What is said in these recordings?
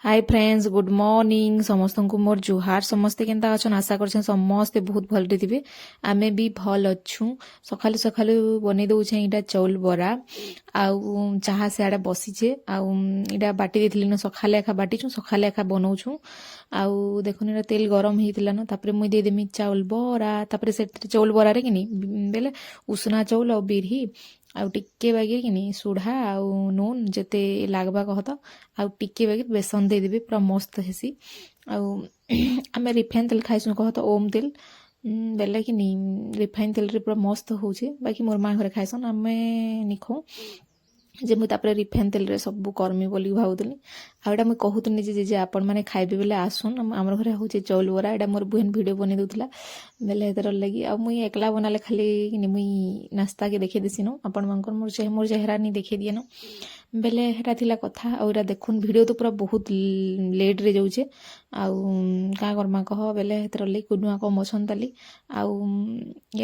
Hi friends good morning समस्त को मोर जुहार समस्ते केंता अछन आशा करछन समस्ते बहुत भल थिबे आमे भी भल अच्छू सखालु सखालु बनै दउछे इटा चौल बरा आउ चाहा से आडे बसिछे आउ इटा बाटी देथिली न सखाले एखा बाटीछु सखाले एखा बनौछु आउ देखुन इटा तेल गरम हेतिला न तापरे मुई दे देमी चाउल बरा तापरे से चौल बरा रे किनी बेले उसना चौल और बिरही आउ टिके बागे किनी सुढ़ा आउ नून जेते लागबा कहत आउ टिके बागे बेसन दे देबे पूरा मस्त हेसी आउ आमे रिफाइन तेल खाइसु कहत ओम तेल बेले किनी रिफाइन तेल रे पूरा मस्त होउछे बाकी मोर मां घरे खाइसन आमे निखो जे मुई तापरे रिफाइन तेल रे सब करमी बोली भावुतनी आ एटा मुई कहूतनी जे आपण माने खाइबे बेले आसुन हमर घरे होचे चौल बरा एटा मोर बुहेन वीडियो बने दउतला बेले हेतर लगी आ मुई एकला बनाले खाली कि मुई नाश्ता के देखे देसिनो आपण मानकर मोर चेहरा नि देखे दिएनो बेले हेटा थिला कथा आ एटा देखुन वीडियो तो पूरा बहुत लेट रे जाउछे आ का करमा कह बेले हेतर लगी कुनुआ को मछनताली आ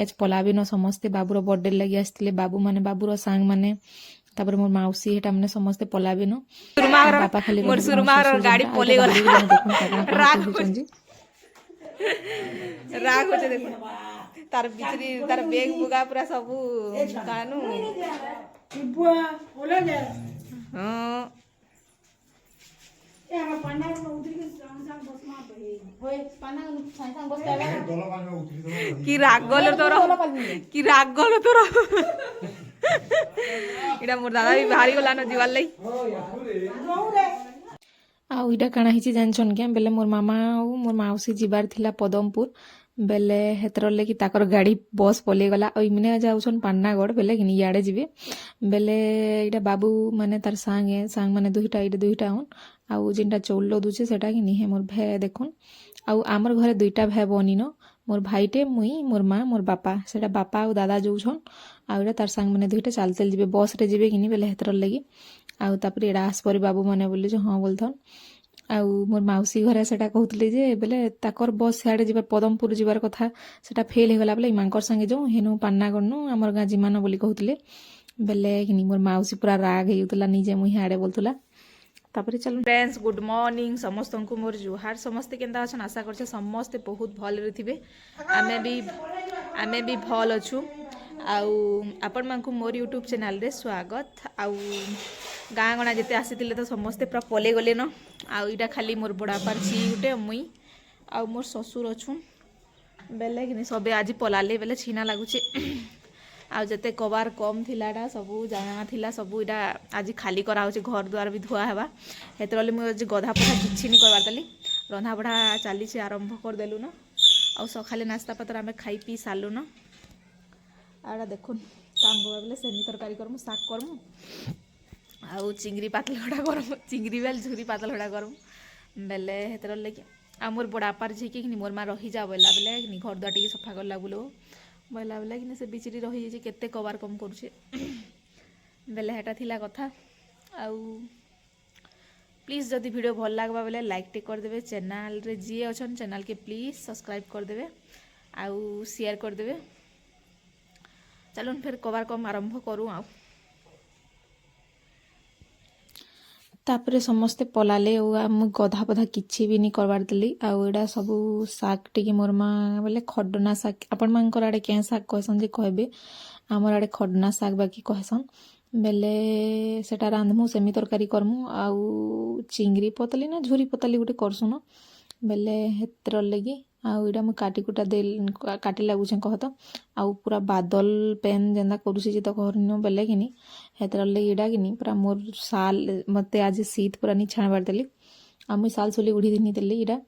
आज पलाबे न समस्ते बाबूर बर्थडे लगी आस्तिले बाबू माने बाबूर सांग माने तापर मोर माउसी हेटा माने समस्ते पलाबे न बापा खाली मोर सुरमार गाड़ी पले गला राग राग होचे देखो तार बिचरी तार बेग बुगा पूरा सब कानु बुआ ओला जा हां ए हम पाना में उतरी के सांग बसमा होय पाना सांग बस की राग गलो तोरा इडा मोर दादा भी भारी गला न जीवाल लई आउ इटा काना हिची जानछन के बेले मोर मामा आउ मोर माउसी जिबार थिला पदमपुर बेले हेतर ले कि ताकर गाड़ी बस पले गला और इमने जाउछन पान्नागढ़ बेले कि याडे जिबे बेले इटा बाबू माने तार सांग माने दुईटा हन आउ जिनटा चौल दुचे सेटा कि निहे मोर भे देखुन आउ आमर घरे दुईटा भे बनिन मोर भाईटे मुई मोर माँ मोर बापा सेटा बापा आउ दादा जोउछन आउ इटा तार सांग माने दुईटा चालतेल जिबे बस रे जिबे कि बेले हेतर लगी आउ तापरे एडा आस परे बाबू माने बोले जे हां बोलथन आउ मोर माउसी घरे सेटा कहतले जे बेले ताकर बस सियाडे जिबार पदमपुर जिबार कथा सेटा फेल हे गला बेले मांकर संगे जो हेनु पान्ना गनु हमर गा जिमान बोली कहतले बेले किनी मोर माउसी पूरा राग हेउतला निजे मुई हाडे बोलतला तापरे चल फ्रेंड्स गुड मॉर्निंग समस्त को मोर जुहार समस्ते केंता अछन आशा करछे समस्ते बहुत भल रे थिबे आमे भी भल अछु आउ आपण मानकु मोर यूट्यूब चैनल रे स्वागत आउ गाँ गणा जिते आसीतिले तो समस्ते पूरा पले गले न आउ इटा खाली मोर बड़ा पार छी गुटे मुई आउ मोर ससुर अछु बेले कि सबे आज पलाले बेले छीना लागुचे आउ जते कबार कम थिलाटा सबू जाना थिला सबू इटा आज खाली करा होचे घर द्वार भी धुआ हेबा हेतरले मु आज गधा पठा किछि नि करबार तली रंधा बढा चाली से आरंभ कर देलु न आउ सखाले नाश्ता पत्र आमे खाई पी सालु न आडा देखुन काम बुआ बेले सेमी तरकारी करमु साग करमु आउ चिंगरी पातल हडा करमु चिंगरी बेल झुरी पातल हडा करमु बेले हेतर लेके आ मोर बड़ा पार झिकी कि मोर मा रही जा बोला बेले कि घर द्वार टिके सफा करला बुलो बोला बेले कि से बिचरी रही जे केते कबार कम करूछे बेले हेटा थिला कथा आउ प्लीज जदि वीडियो भल लागबा बेले लाइक टे कर देबे चैनल रे जी अछन चैनल के प्लीज सब्सक्राइब कर देबे आउ शेयर कर देबे चलन फिर कबार कम आरंभ करू आउ तापरे समस्ते पलाले आम गधा पधा किछि भी नहीं करबार देली आउ एडा सब साग टिके मोर माँ बोले खडना साग आपण मानकर आड़े क्या साग कहसन जे कहबे आमर आड़े खडना साग बाकी कहसन बेले सेटा रांधमु सेमी तरकारी करमु आउ चिंगरी पतली ना झुरी पतली गुटे करसुन बेले हेतर लगी आउ इडा मु काटी कुटा देल काटी लागुछे कहत आउ पूरा बादल पेन जेंदा करूसी जे त कहरनो बेले किनी हेतर लगी इडा किनी पूरा मोर साल मते आज शीत पूरा नि छाणबार देली आ मुई साल सोली उड़ी दिनी देली इडा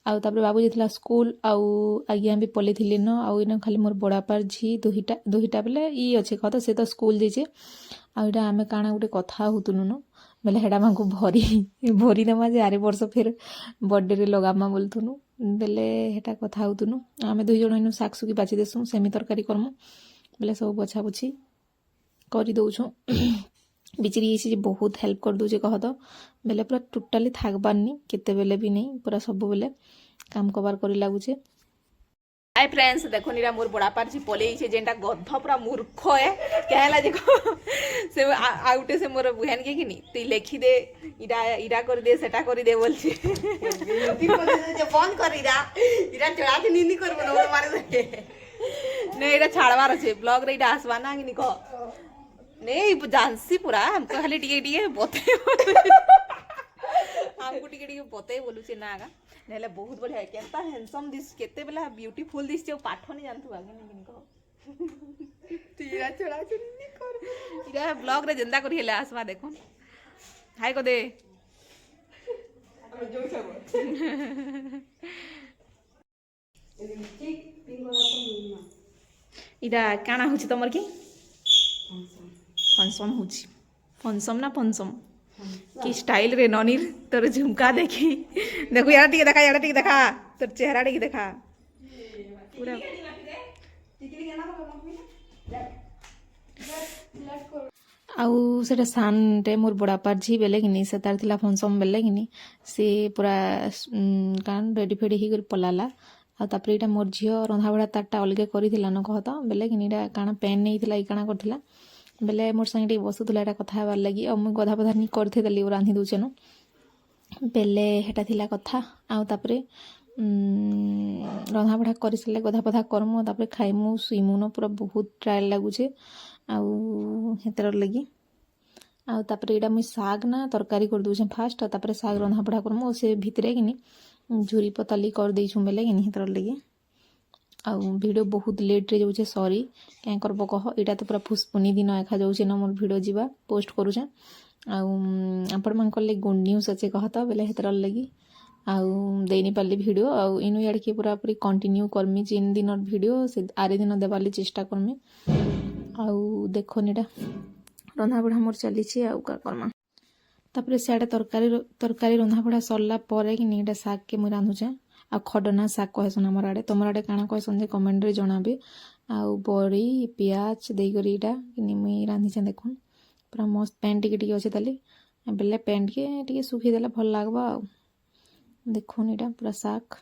आउ तापर बाबू जेतला स्कूल आउ आज्ञा भी पले थिले न आउ इना खाली मोर बड़ा पार झी दोहिटा बेले ई अच्छे कहत से तो स्कूल जेचे आउ इडा आमे काना गुटे कथा होतुनु न बेले हेडा मांको भरी दमा जे आरे वर्ष फिर बर्थडे रे लगामा बोलथुनु बेले हेटा कथा होतुनु आमे दुई जण इनु साग सुकी बाची देसु सेमी तरकारी करमु बेले सब बछा बुछी करी दउछु बिचरी जे बहुत हेल्प कर दउचे कहत बेले पूरा टोटली थाकबारनी केते बेले भी नहीं पूरा सब बेले काम कबार करी लागुचे। हाय फ्रेंड्स देखो निरा मोर बड़ा पार पलई छे जेनटा गध पूरा मूर्ख है कहला देखो से आउटे से मोर बुहन के किनी तू लिखी दे इरा इरा कर दे सेटा कर दे बोल छे जे बंद कर इरा इरा चढ़ा के नीनी करबो न मारे दे ने इरा छाड़वार छे ब्लॉग रे इरा आसवा ना कि निको नहीं जानसी पूरा हमको खाली टिके बते हमको टिके बते बोलू छे ना आगा नेले बहुत बढ़िया केता हैंडसम दिस केते बेला ब्यूटीफुल दिस जे पाठ नहीं जानथु आगे नहीं कहो तीरा चढ़ा चुनी कर इरा ब्लॉग रे जिंदा करी हेला आसवा देखो हाय को दे जो इरा काना होची तमर की फंसम होची फंसम ना फंसम कि स्टाइल रे ननीर तोर झुमका देखी देखो यार टिके देखा तोर चेहरा टिके देखा पूरा आउ सेटा सानटे मोर बड़ापार झी बेले कि से तार थिला फंक्शन बेले कि से पूरा कान रेडी फेडी ही पलाला आ तापर इटा मोर झियो रंधा बड़ा तारटा अलगे करिथिला न कहत बेले कि इटा काना पेन नेइथिला इ काना करथिला बेले मोर संगे टे बसुथिला एटा कथा हेबार लागि आ मुई गधा पधा नि करथिदेली रांधि दउछेन बेले हेटा थिला कथा आ तापर रंधा बड़ा करि सले गधा पधा करमु तापर खाइमु सुइमु न पूरा बहुत ट्रायल लागुछे आउ हेतर लगी आ तापर इटा मुई साग ना तरकारी कर दउछे फास्ट तापर साग रंधा बड़ा करमु से भितरे कि झुरी पताली कर देइछु बेले कि हेतर लगी आ वीडियो बहुत लेट रे जाउछे सॉरी क्या करबो कह इटा तो पूरा फुसपुनी दिन एखा जाउछे न मोर वीडियो जीवा पोस्ट करूछे आ आपण मन ले गुड न्यूज अच्छे कहता बेले हेतर लगी आ देनी पाली वीडियो आ इनु याड के पूरा पूरी कंटिन्यू करमी जिन दिन वीडियो से आरे दिन देवाली चेष्टा करमी आ देखो निटा रंधा बड़ा मोर चली छी आ का करमा तापर सियाडे तरकारी रंधा बड़ा सरला परे कि निटा साग के मुई रांधुछे आ खडना साग कहसन हमर आडे तमर आडे काना कहसन जे कमेंट रे जणाबे आ बड़ी प्याज देई करी इटा कि मुई रांधिछे देखुन पूरा मस्त पैन टिके अच्छे ताली बेले पैन के टिके सुखी देला भल लागबा आ देखुन इटा पूरा साग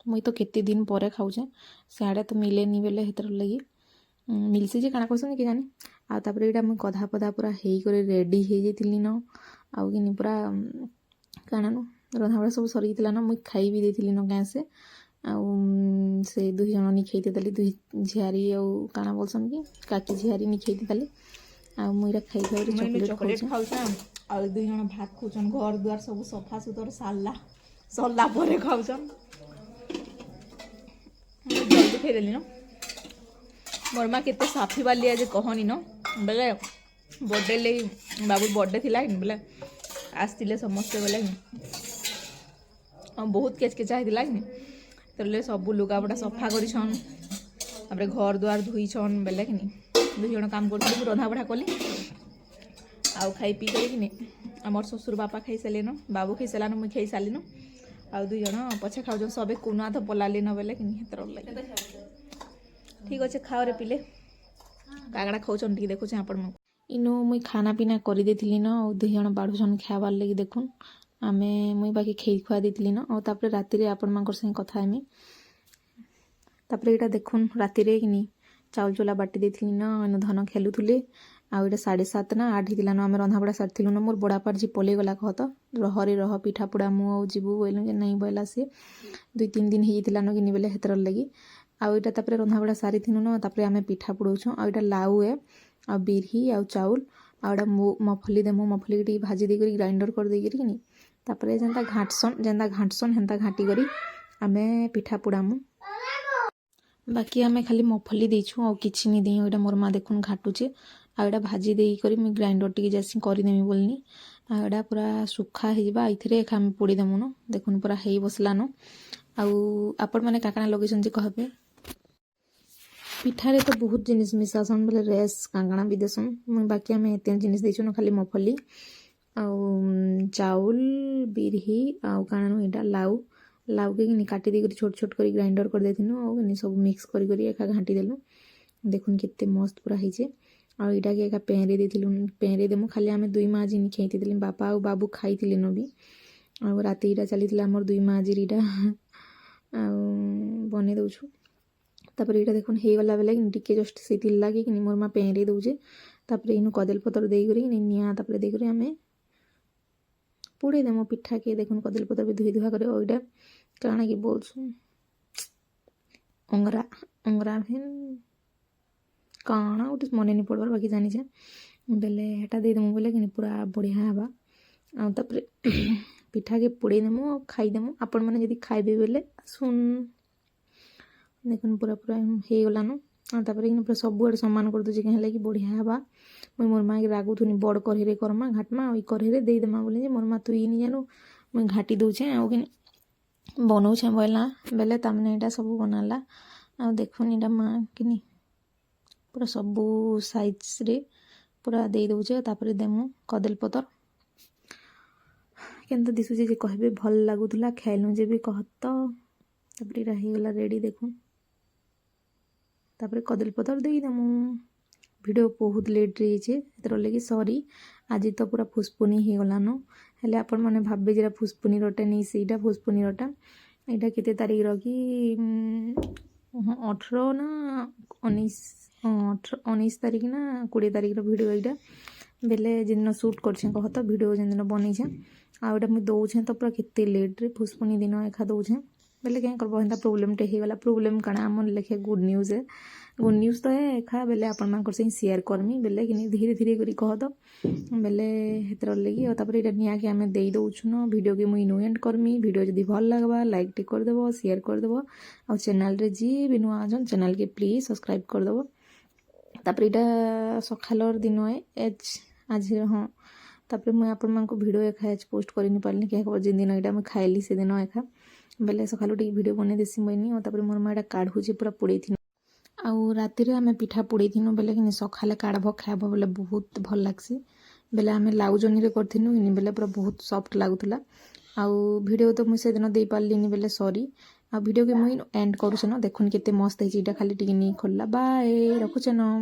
मुई तो केते दिन परे खाउछे सियाडे तो मिलेनी बेले हेतर लगी मिलसी जे काना कहसन कि जानी आ तापर इटा मुई गधा पधा पूरा हेई करे रेडी हे जेतिली न आ कि पूरा काना न रंधा बड़ा सब सरी न मुई खाई भी देथिली न गाँ से आ से दुई जन नि खेते देली दुई झियारी आ काना बोलसन कि काकी झियारी नि खेते देली आ मुईरा खाई खाई चॉकलेट खाउछन आ दुई जन भात खाउछन घर दुआर सब सफा सुतर सल्ला परे खाउछन जल्दी खाई देली न मोर माँ केते साफी वाली आज कहनी न बेले बर्थडे ले बाबू बर्थडे थिला बेले आसतिले समस्ते बेले बहुत केचकेचा होता कि तेरे सब लुगापटा सफा करछन तापर घर दुआर धोईछन बेले कि दुई जन काम कर रंधा बढ़ा कली आउ खाई पी कर आमर ससुर बापा खाई सारे बाबू खाई सारान मुई खाई सारी आउ दुई जन पछे खाऊ सबे कुना तो पलाली न बेले कि लगे ठीक अच्छे खाओ रे पिले कागड़ा खाऊन टी देखुचे आपण इनो मुई खाना पीना कर देथिली न दुई जन बाढ़ुछन खाबार लगी देखुन आमे मुई बाकी खेई खुआ देथिली न और तापर राति रे आपण मानकर संग कथा हेमी तापर एटा देखुन राति रे किनी चाउल चोला बाटी देथिली न इन धन खेलुथुले आ एटा 7:30 ना 8 हितिला न आमे रंधा बड़ा सारथिलु न मोर बड़ा पार जी पले गला कहत रहरे रह पिठा पुड़ा मु आ जीबू बोइलु जे नहीं बोइला से 2-3 दिन हितिला न किनी बेले हेतर लगी आ एटा तापर रंधा बड़ा सारिथिनु न तापर आमे पिठा पुड़ौछु आ एटा लाउ है आ बिरही आ चाउल आ एटा मफली देमु मफली टी भाजी दे करी ग्राइंडर कर दे करी किनी तापर जेंता घाटसन हेंता घाटी करी आमे पिठा पुड़ामु बाकी आमे खाली मफली देइछु आ किछि नि देई ओइटा मोर मा देखुन घाटुचे आ एटा भाजी देई करी मु ग्राइंडर टी जासी करि देमी बोलनी आ एटा पूरा सुखा हे जिबा इथरे खाम पुड़ी देमु न देखुन पूरा हेई बसला न आ आपण माने काकाना लोकेशन जे कहबे पिठारे तो बहुत जिनिस मिसासन बोले रेस कांगना भी देसन बाकी आम एत जिनिस देछुन खाली मफली आ चाउल बिरही आ काना इटा लाउ लाउ के काटी दे छोट छोट कर ग्राइंडर कर देथिनु आ सब मिक्स करी एका घाटी देलु देखुन केते मस्त पूरा हिचे आ इटा के एका पेहरे देथिलु पेहरे देमु खाली आमे दुई माँ जिन खेइते देली बापा आ बाबू खाइथिले न भी आ राति इटा चलीथिला हमर दुई माँ जिरिटा आ बने दउछु तापर यहाँ देखुन हो गला बेले टिके जस्ट से लगे कि मोर माँ पेहरे दौचे तापर इन कदली पतर देकर निआ तापर देकर आम पोड़े देमु पिठा के देखुन कदली पतर भी धुई धुआ कर ओइटा काଣା कि बोलसु अंगरा अंगरा फिर काଣା गोटे मन नहीं पड़बार बाकी जानी बेले हेटा देदेमु बोले कि पूरा बढ़िया हवा आउे पिठा के पोड़े देमु और खाईदेमु आपण मैंने जदि खाइबे बेले सुन देखुन पूरा पूरा हो गलान तापर इन पूरा सब आड़े सामान कर दूचे कहीं कि बढ़िया हवा मुई मोर माँ के रागुथुनी बड़ कढ़े करमा घाटमा और कढ़े देदेमा बोले मोर माँ तुई नहीं जानू मुई घाटी दूचे आउ कि बनाऊे बोला बेले तमने यहाँ सब बनाला आ देखुन यहाँ माँ कि पूरा सबू साइज रे पूरा दे दौचे तापर देमु कदली पतर केनता दिशुचे जे कहबे भल लागुला खाइलु जे भी कहत तापर यहाँ हो गला रेडी देखुन तापर कदली पतर देदेमु वीडियो बहुत लेट रही लगे सॉरी आज तो पूरा फुसपुनी हो गलान हेले आपण मैंने भावे जरा फुसपुनी रोटा नहीं सीटा फुसपुनी रोटा यहाँ केते तारीख रखी 18 ना 19 तारीख ना 20 तारीख भिडियो यहाँ बेले जिन शूट करत भिडियो जिन बनईछे आउटा मुझे दौचे तो पूरा केते लेट रे फुसपुनी दिन एखा दौचे बेले कहीं करब हेन्ता प्रोब्लेम टे होगला प्रोब्लेम काଣା आम लेखे गुड न्यूज तो है एखा बेले आपण मानकर से शेयर करमी बेले कि धीरे धीरे करी कहत बेले हेतर लगी और तापर यहाँ निया कि आम दे दौछुन वीडियो के मुई एंड करमी वीडियो जदि भल लगवा लाइक टे करदेव शेयर करदेव और चैनल रे जी भी नुआ अछन चैनल के प्लीज सब्सक्राइब करदेव तापर यहाँ सकालर दिन है आज हाँ तापर मुझे आपण मानक वीडियो एखा पोस्ट कर नहीं पार्ली क्या खबर जिन दिन यहाँ मुझे खाइली से दिन एखा बेले सकालू टी वीडियो बने देसी मुझे और तापर मोर माँ यहाँ काढ़ुचे पूरा पोड़े आउ राति आम पिठा पोड़े बेले कि सकाले काढ़ब खाब बोले बहुत भल लगसी बेले आम लाउ जनी करूँ कि बेले पूरा बहुत सॉफ्ट लगुला आउ वीडियो तो मुझे दिन दे पार्ली बेले सॉरी आ वीडियो के मुझे एंड करूँ देखुन केते मस्त है खाली टी नहीं खोलला बाय रखुचे न।